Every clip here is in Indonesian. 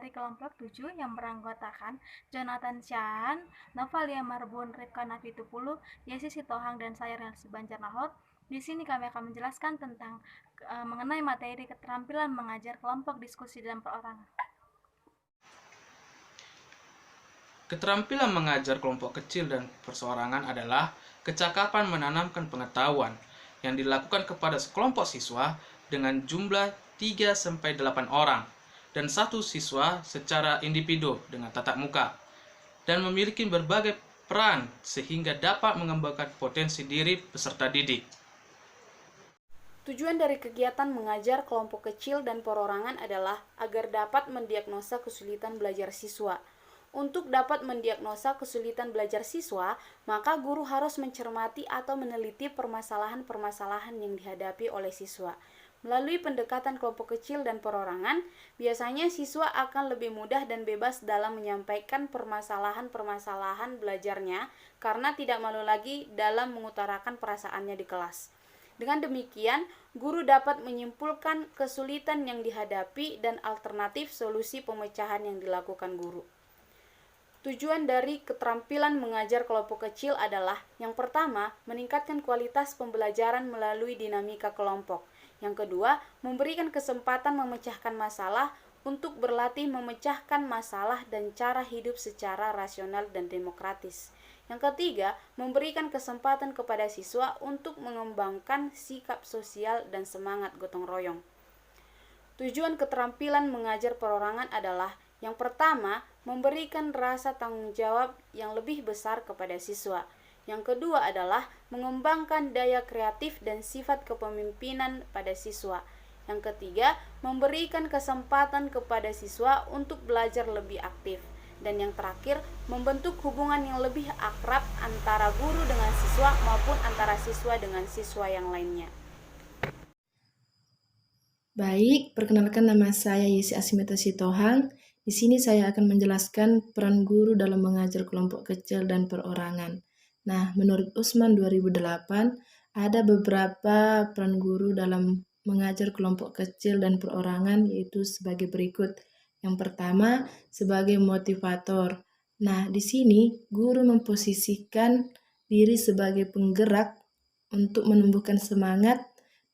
dari kelompok 7 yang beranggotakan Jonathan Chan, Novalia Marbun, Rifka Nafitupulu, Yesi Sitohang, dan saya Relsi Banjarnahor. Di sini kami akan menjelaskan tentang mengenai materi keterampilan mengajar kelompok diskusi dan perorangan. Keterampilan mengajar kelompok kecil dan perseorangan adalah kecakapan menanamkan pengetahuan yang dilakukan kepada sekelompok siswa dengan jumlah 3-8 orang dan satu siswa secara individu dengan tatap muka dan memiliki berbagai peran sehingga dapat mengembangkan potensi diri peserta didik. Tujuan dari kegiatan mengajar kelompok kecil dan perorangan adalah agar dapat mendiagnosa kesulitan belajar siswa. Untuk dapat mendiagnosa kesulitan belajar siswa, maka guru harus mencermati atau meneliti permasalahan-permasalahan yang dihadapi oleh siswa. Melalui pendekatan kelompok kecil dan perorangan, biasanya siswa akan lebih mudah dan bebas dalam menyampaikan permasalahan-permasalahan belajarnya karena tidak malu lagi dalam mengutarakan perasaannya di kelas. Dengan demikian, guru dapat menyimpulkan kesulitan yang dihadapi dan alternatif solusi pemecahan yang dilakukan guru. Tujuan dari keterampilan mengajar kelompok kecil adalah, yang pertama, meningkatkan kualitas pembelajaran melalui dinamika kelompok. Yang kedua, memberikan kesempatan memecahkan masalah untuk berlatih memecahkan masalah dan cara hidup secara rasional dan demokratis. Yang ketiga, memberikan kesempatan kepada siswa untuk mengembangkan sikap sosial dan semangat gotong royong. Tujuan keterampilan mengajar perorangan adalah, yang pertama, memberikan rasa tanggung jawab yang lebih besar kepada siswa. Yang kedua adalah mengembangkan daya kreatif dan sifat kepemimpinan pada siswa. Yang ketiga, memberikan kesempatan kepada siswa untuk belajar lebih aktif. Dan yang terakhir, membentuk hubungan yang lebih akrab antara guru dengan siswa maupun antara siswa dengan siswa yang lainnya. Baik, perkenalkan nama saya Yesi Asimita Sitohang. Di sini saya akan menjelaskan peran guru dalam mengajar kelompok kecil dan perorangan. Nah, menurut Usman 2008, ada beberapa peran guru dalam mengajar kelompok kecil dan perorangan, yaitu sebagai berikut. Yang pertama, sebagai motivator. Nah, di sini guru memposisikan diri sebagai penggerak untuk menumbuhkan semangat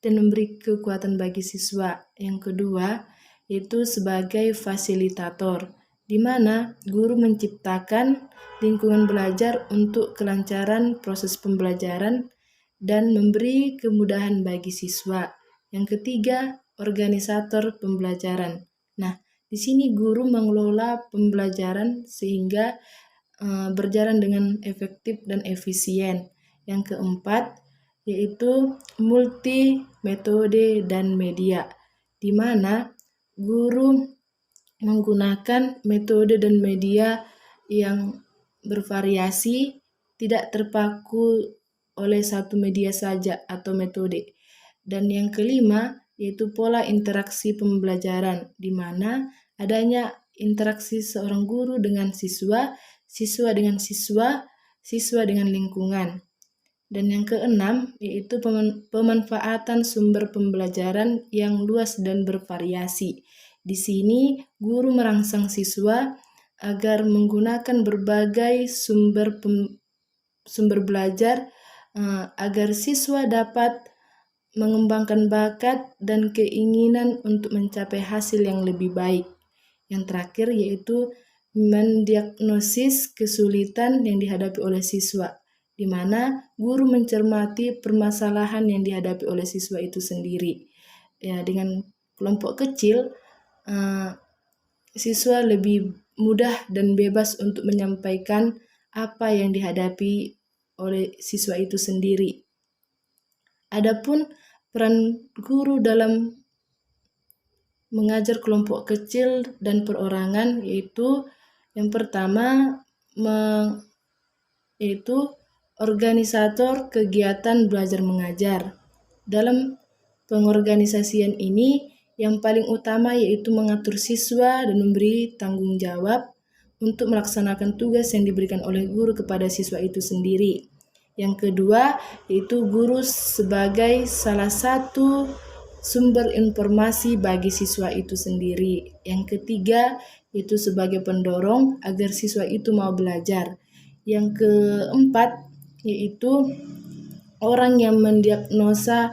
dan memberi kekuatan bagi siswa. Yang kedua, yaitu sebagai fasilitator, di mana guru menciptakan lingkungan belajar untuk kelancaran proses pembelajaran dan memberi kemudahan bagi siswa. Yang ketiga, organisator pembelajaran. Nah, di sini guru mengelola pembelajaran sehingga berjalan dengan efektif dan efisien. Yang keempat, yaitu multi metode dan media, di mana guru menggunakan metode dan media yang bervariasi, tidak terpaku oleh satu media saja atau metode. Dan yang kelima, yaitu pola interaksi pembelajaran, di mana adanya interaksi seorang guru dengan siswa, siswa dengan siswa, siswa dengan lingkungan. Dan yang keenam, yaitu pemanfaatan sumber pembelajaran yang luas dan bervariasi. Di sini, guru merangsang siswa agar menggunakan berbagai sumber belajar agar siswa dapat mengembangkan bakat dan keinginan untuk mencapai hasil yang lebih baik. Yang terakhir, yaitu mendiagnosis kesulitan yang dihadapi oleh siswa, di mana guru mencermati permasalahan yang dihadapi oleh siswa itu sendiri. Ya, dengan kelompok kecil, siswa lebih mudah dan bebas untuk menyampaikan apa yang dihadapi oleh siswa itu sendiri. Adapun peran guru dalam mengajar kelompok kecil dan perorangan, yaitu yang pertama, yaitu organisator kegiatan belajar mengajar. Dalam pengorganisasian ini, yang paling utama yaitu mengatur siswa dan memberi tanggung jawab untuk melaksanakan tugas yang diberikan oleh guru kepada siswa itu sendiri. Yang kedua, yaitu guru sebagai salah satu sumber informasi bagi siswa itu sendiri. Yang ketiga, itu sebagai pendorong agar siswa itu mau belajar. Yang keempat, yaitu orang yang mendiagnosa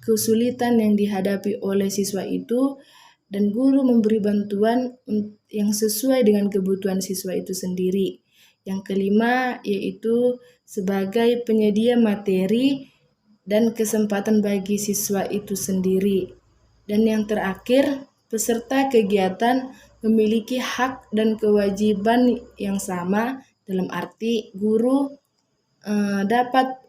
kesulitan yang dihadapi oleh siswa itu dan guru memberi bantuan yang sesuai dengan kebutuhan siswa itu sendiri. Yang kelima, yaitu sebagai penyedia materi dan kesempatan bagi siswa itu sendiri. Dan yang terakhir, peserta kegiatan memiliki hak dan kewajiban yang sama, dalam arti guru dapat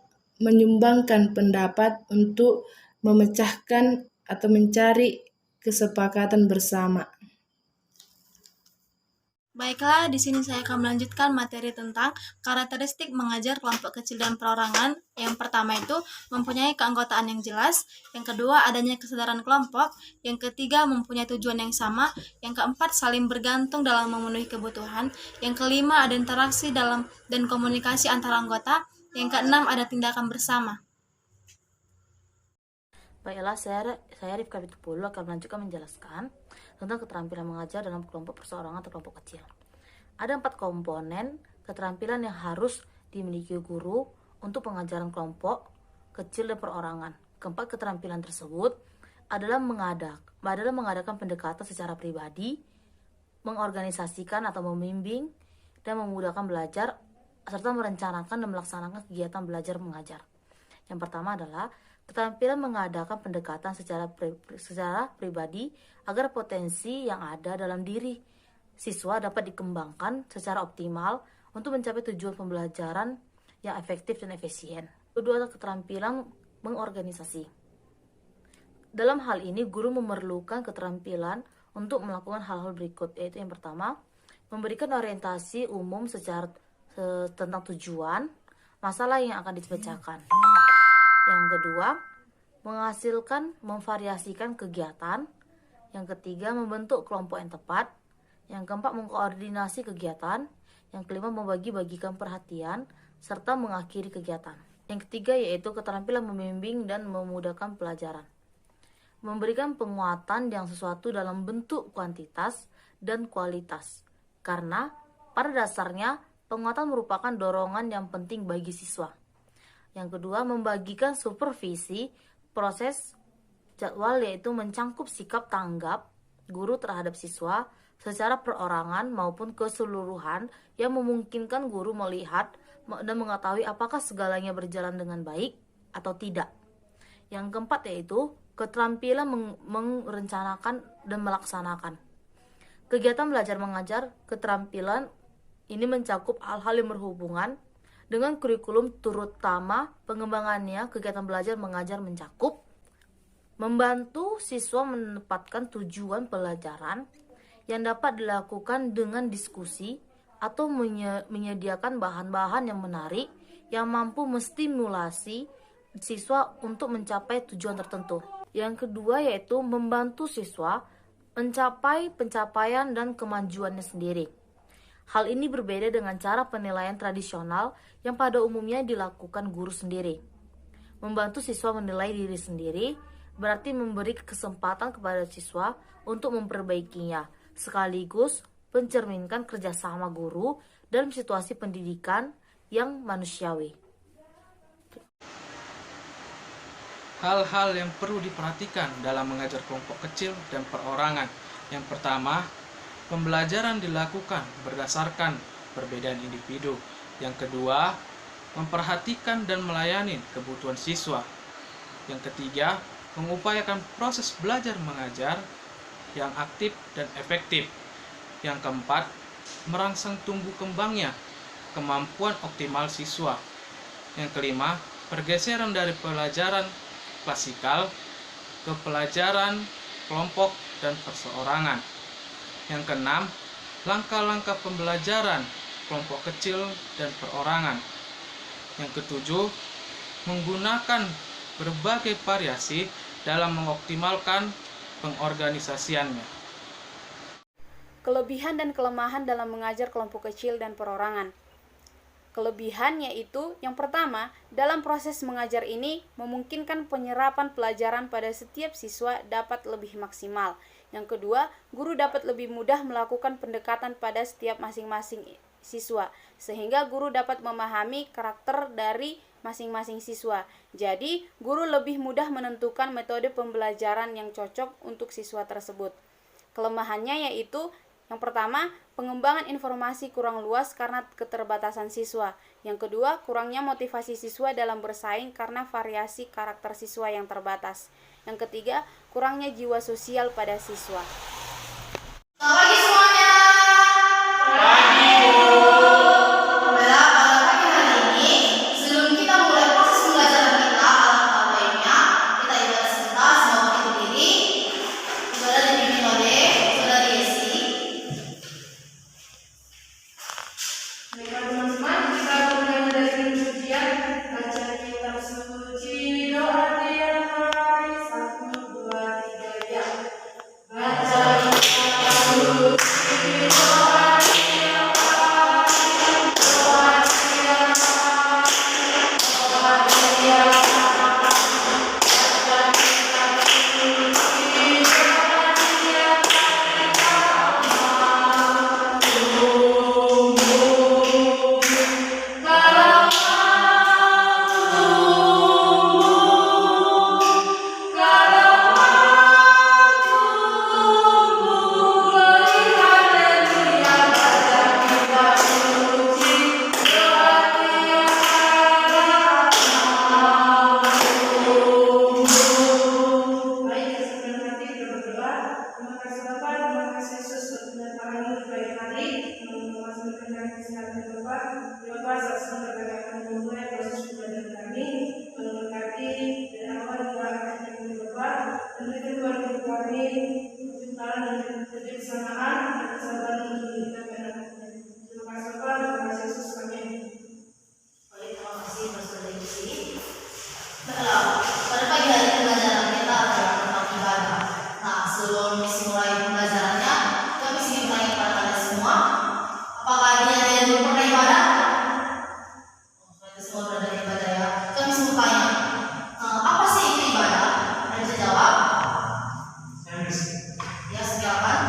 menyumbangkan pendapat untuk memecahkan atau mencari kesepakatan bersama. Baiklah, di sini saya akan melanjutkan materi tentang karakteristik mengajar kelompok kecil dan perorangan. Yang pertama itu mempunyai keanggotaan yang jelas, yang kedua adanya kesadaran kelompok, yang ketiga mempunyai tujuan yang sama, yang keempat saling bergantung dalam memenuhi kebutuhan, yang kelima ada interaksi dalam dan komunikasi antara anggota, yang keenam ada tindakan bersama. Baiklah, saya Rifka Bitupulu akan melanjutkan menjelaskan tentang keterampilan mengajar dalam kelompok perseorangan atau kelompok kecil. Ada 4 komponen keterampilan yang harus dimiliki guru untuk pengajaran kelompok kecil dan perorangan. Keempat keterampilan tersebut adalah mengadakan pendekatan secara pribadi, mengorganisasikan atau membimbing, dan memudahkan belajar, serta merencanakan dan melaksanakan kegiatan belajar mengajar. Yang pertama adalah keterampilan mengadakan pendekatan secara pribadi agar potensi yang ada dalam diri siswa dapat dikembangkan secara optimal untuk mencapai tujuan pembelajaran yang efektif dan efisien. Kedua adalah keterampilan mengorganisasi. Dalam hal ini, guru memerlukan keterampilan untuk melakukan hal-hal berikut, yaitu yang pertama, memberikan orientasi umum tentang tujuan masalah yang akan dipecahkan. Yang kedua, memvariasikan kegiatan. Yang ketiga, membentuk kelompok yang tepat. Yang keempat, mengkoordinasi kegiatan. Yang kelima, membagi-bagikan perhatian, serta mengakhiri kegiatan. Yang ketiga, yaitu keterampilan membimbing dan memudahkan pelajaran. Memberikan penguatan yang sesuatu dalam bentuk kuantitas dan kualitas. Karena pada dasarnya, penguatan merupakan dorongan yang penting bagi siswa. Yang kedua, membagikan supervisi proses jadwal, yaitu mencangkup sikap tanggap guru terhadap siswa secara perorangan maupun keseluruhan yang memungkinkan guru melihat dan mengetahui apakah segalanya berjalan dengan baik atau tidak. Yang keempat yaitu keterampilan merencanakan dan melaksanakan. Kegiatan belajar mengajar keterampilan ini mencakup hal-hal yang berhubungan dengan kurikulum, terutama pengembangannya. Kegiatan belajar mengajar mencakup membantu siswa menempatkan tujuan pelajaran yang dapat dilakukan dengan diskusi atau menyediakan bahan-bahan yang menarik yang mampu menstimulasi siswa untuk mencapai tujuan tertentu. Yang kedua yaitu membantu siswa mencapai pencapaian dan kemajuannya sendiri. Hal ini berbeda dengan cara penilaian tradisional yang pada umumnya dilakukan guru sendiri. Membantu siswa menilai diri sendiri berarti memberi kesempatan kepada siswa untuk memperbaikinya, sekaligus mencerminkan kerjasama guru dalam situasi pendidikan yang manusiawi. Hal-hal yang perlu diperhatikan dalam mengajar kelompok kecil dan perorangan. Yang pertama, pembelajaran dilakukan berdasarkan perbedaan individu. Yang kedua, memperhatikan dan melayani kebutuhan siswa. Yang ketiga, mengupayakan proses belajar mengajar yang aktif dan efektif. Yang keempat, merangsang tumbuh kembangnya kemampuan optimal siswa. Yang kelima, pergeseran dari pelajaran klasikal ke pelajaran kelompok dan perseorangan. Yang keenam, langkah-langkah pembelajaran kelompok kecil dan perorangan. Yang ketujuh, menggunakan berbagai variasi dalam mengoptimalkan pengorganisasiannya. Kelebihan dan kelemahan dalam mengajar kelompok kecil dan perorangan. Kelebihannya itu, yang pertama, dalam proses mengajar ini memungkinkan penyerapan pelajaran pada setiap siswa dapat lebih maksimal. Yang kedua, guru dapat lebih mudah melakukan pendekatan pada setiap masing-masing siswa, sehingga guru dapat memahami karakter dari masing-masing siswa. Jadi, guru lebih mudah menentukan metode pembelajaran yang cocok untuk siswa tersebut. Kelemahannya yaitu, yang pertama, pengembangan informasi kurang luas karena keterbatasan siswa. Yang kedua, kurangnya motivasi siswa dalam bersaing karena variasi karakter siswa yang terbatas. Yang ketiga, kurangnya jiwa sosial pada siswa. Selamat pagi semuanya. Pagi, Bu. Baiklah, pada pagi hari ini, sebelum kita mulai proses pembelajaran kita, alangkah baiknya kita ibadah sebentar sebelum kita berdiri. Ibadah dipimpin oleh Saudari Yesi. Baiklah teman-teman, kita mulai dari pujian baca kitab suci, doa tiap hari, 1, 2, 3, ya. Baca kitab suci, doa tiap hari, doa tiap hari, doa tiap hari. Baca kitab suci, doa tiap hari, Baik, sebelum nanti kita berdoa, terima kasih Bapak, terima kasih Yesus untuk penyertaanmu di pagi hari, memasukkan kesehatan Bapak. Ya Bapak, saat sebentar kami akan memulai proses pembelajaran kami, memberkati dari awal hingga akhir kami Bapak, memberikan keluarga kami kejutaan dan kebersamaan dan kesabaran untuk mendidik anak-anaknya. Terima kasih Bapak, terima kasih Yesus, amin. Baik, terima kasih Saudari Yesi. Baiklah, pada pagi hari pembelajaran kita adalah tentang ibadah. Nah, sebelum mulai pembelajarannya, kami ingin bertanya kepada kalian semua, apakah ada yang belum pernah ibadah? Kita semua berada di ibadah ya. Kami semua tanya, apa sih itu ibadah? Ada bisa jawab? Ya, silakan.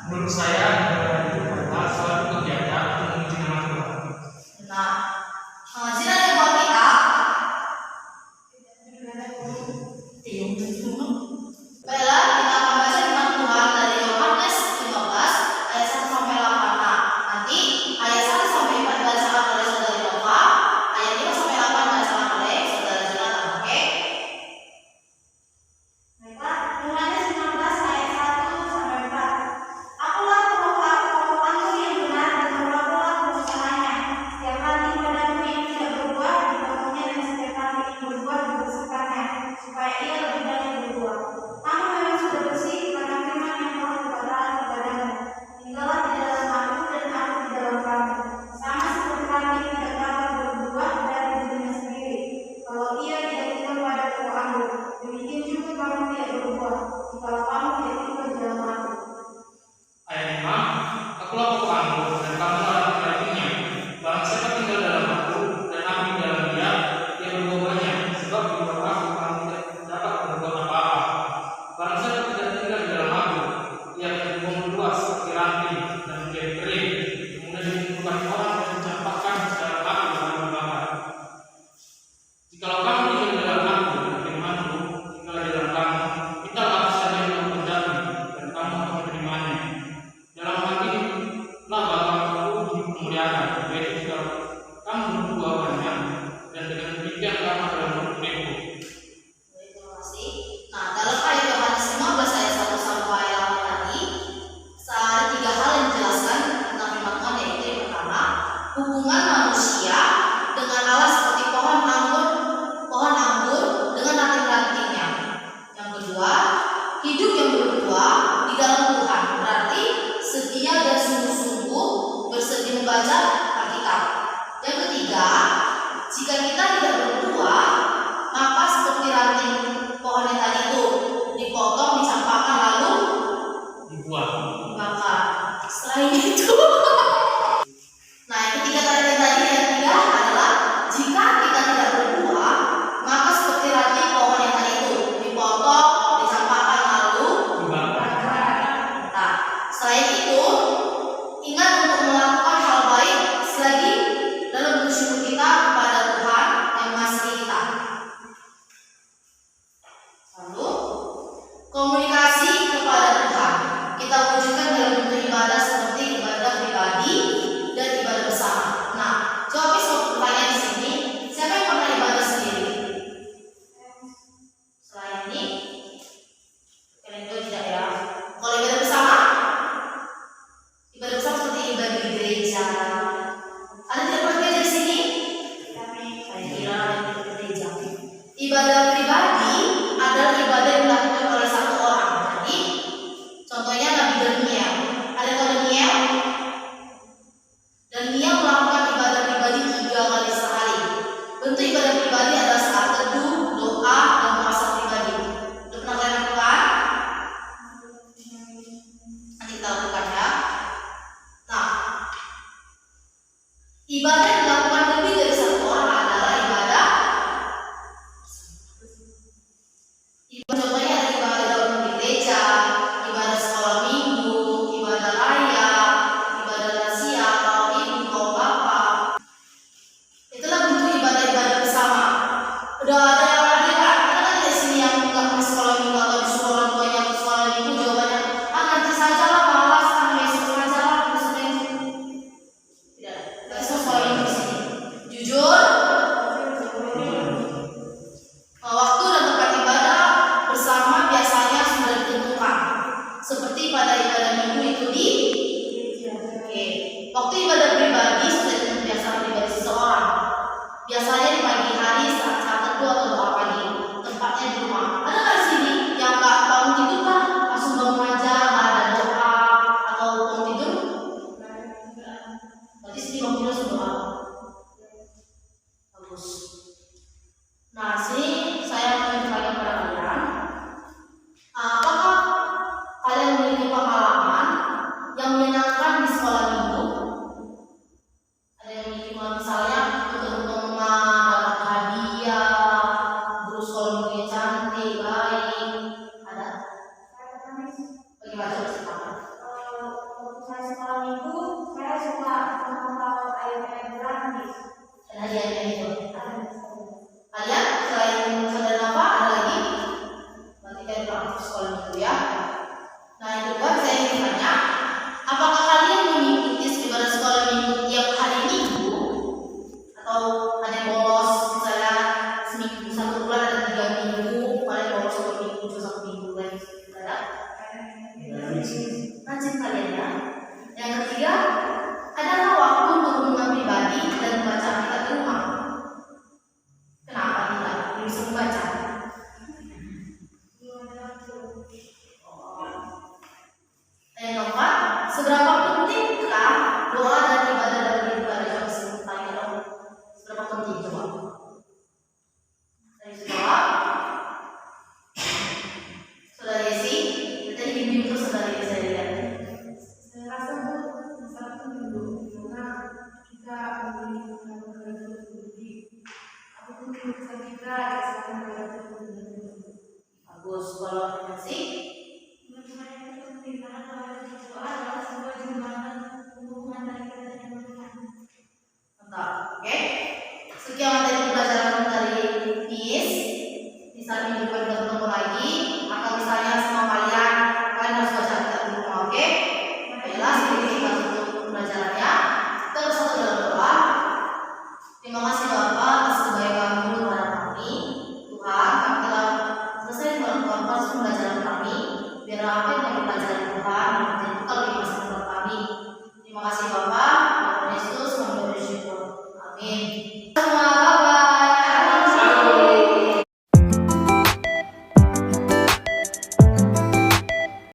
Menurut saya, ibadah itu adalah suatu kegiatan untuk memuji nama Tuhan. Nah, jika ada yang buat kita, baiklah, kita akan baca firman Tuhan dari Yohanes 15 ayat 1 sampai 8. Nah, nanti ayat 1 sampai 4 dibacakan oleh Saudari Nova, ayat 5 sampai 8 dibacakan oleh Saudara Jonathan. Oke? Baiklah, Yohanes 15 ayat 1 sampai 4. Akulah pohon anggur yang benar dan berbuah bersamaannya. Setiap ranting padaku yang tidak berbuah dipotongnya, dan setiap ranting yang berbuah dibesarkannya, supaya ia lebih banyak berbuah. Kamu memang sudah bersih karena firman yang telah kukatakan kepadamu. Tinggallah di dalam aku dan aku di dalam kamu. Sama seperti ranting tidak dapat berbuah dari dirinya sendiri kalau ia tidak tinggal pada pokok anggur. Demikian juga kamu tidak berbuah jikalau kamu tidak tinggal di dalam aku. Ayat 5, akulah pokok anggur dan kamu adalah rantingnya. Barang siapa tinggal dalam aku dan aku di dalam dia, ia berbuah banyak, sebab di luar aku kamu tidak dapat berbuat apa-apa. Barang siapa tidak tinggal di dalam aku, ia akan dibuang keluar seperti ranting dan menjadi kering, kemudian dikumpulkan orang dan dicampakkan ke dalam api dan dibakar. Jikalau kamu tinggal di dalam aku dan firman-Ku tinggal di dalam kamu, mintalah apa saja yang kamu kehendaki, dan kamu akan menerimanya. Dalam hal ini lah Bapa-Ku dimuliakan, yaitu jika kamu berbuah banyak, dan dengan demikian kamu adalah murid-murid-Ku. Baik, terima kasih. Nah, dalam ayat Yohanes 15 ayat 1 sampai 8 tadi, ada 3 hal yang dijelaskan tentang firman Tuhan, yaitu yang pertama, hubungan manusia dengan Allah seperti pohon anggur dengan ranting-rantingnya. Yang kedua, hidup yang berbuah di dalam Tuhan, berarti setia dan sungguh-sungguh bersedia membaca Alkitab. Yang ketiga, jika kita tidak berbuah, maka seperti ranting pohon yang tadi itu dipotong, dicampakkan, lalu Dibuang. dibakar. Selain itu, nah yang ketiga tadi yang ketiga gereja. Ada tidak pernah gereja di sini? Saya kira ada yang tidak gereja. Ibadah pribadi adalah ibadah yang dilakukan oleh satu orang. Jadi, contohnya Nabi Daniel. Ada yang tahu Daniel? Daniel melakukan ibadah pribadi 3 kali sehari. Bentuk ibadah pribadi adalah saat teduh, doa, dan puasa pribadi. Udah pernah kalian lakukan? Nanti kita lakukan ya. Nah, ibadah yang dilakukan lebih dari satu orang adalah ibadah. Contohnya ada ibadah dalam gereja, ibadah sekolah minggu, ibadah raya, ibadah lansia, kaum ibu, kaum bapak. Itulah bentuk ibadah-ibadah bersama. Udah ada yang ada nggak? Ada nggak di sini yang nggak pernah sekolah minggu atau disuruh orang tuanya ke sekolah minggu? Jawabannya, nanti saja lah, malas, besok saja lah, besok itu. Tidak, nggak semua sekolah minggu di sini. Jujur, waktu dan tempat ibadah bersama biasanya sudah ditentukan. Seperti pada ibadah minggu itu di Oke. Waktu ibadah pribadi sudah dengan kebiasaan pribadi seseorang. Biasanya di pagi hari saat teduh atau doa pagi. Tempatnya di rumah. Ada nggak di sini yang nggak bangun tidur kan? Langsung bangun aja, nggak ada doa atau bangun tidur? Berarti sini bangun tidur langsung doa. Bagus. Nah, sini saya mau bertanya kepada kalian. Apakah kalian memiliki pengalaman yang menyenangkan di sekolah minggu? Ada yang memiliki pengalaman misalnya ketemu teman, dapat hadiah, guru sekolah minggu yang cantik, baik. Ada? Bagaimana coba ceritakan? Waktu saya sekolah minggu, saya suka menonton ayat-ayat gratis. Dan hadiahnya itu. Kalian selain saudara Nova ada lagi? Berarti kalian pernah sekolah minggu ya. Nah, yang kedua saya ingin tanya, apakah kalian mengikuti ibadah sekolah minggu tiap hari minggu? Atau ada yang bolos, misalnya seminggu 1 bulan ada 3 minggu, kalian bolos 1 minggu, cuma 1 minggu lagi. Ada? Rajin kalian ya. Yang ketiga, adakah waktu untuk renungan pribadi dan membaca Alkitab di rumah? Kenapa tidak? Belum bisa membaca. Dan yang keempat, seberapa pentingkah doa dan ibadah dalam beribadah? Coba saya tanya dong. Seberapa penting coba? Dari jawab. Saudara Yesi, tadi bimbing terus saudara Yesi saya lihat. Saya rasa itu sangat penting karena kita memiliki pengalaman pribadi. Apapun keputusan kita selalu berada Bagus, kalau terima kasih. menurut saya itu penting karena kalau kita berdoa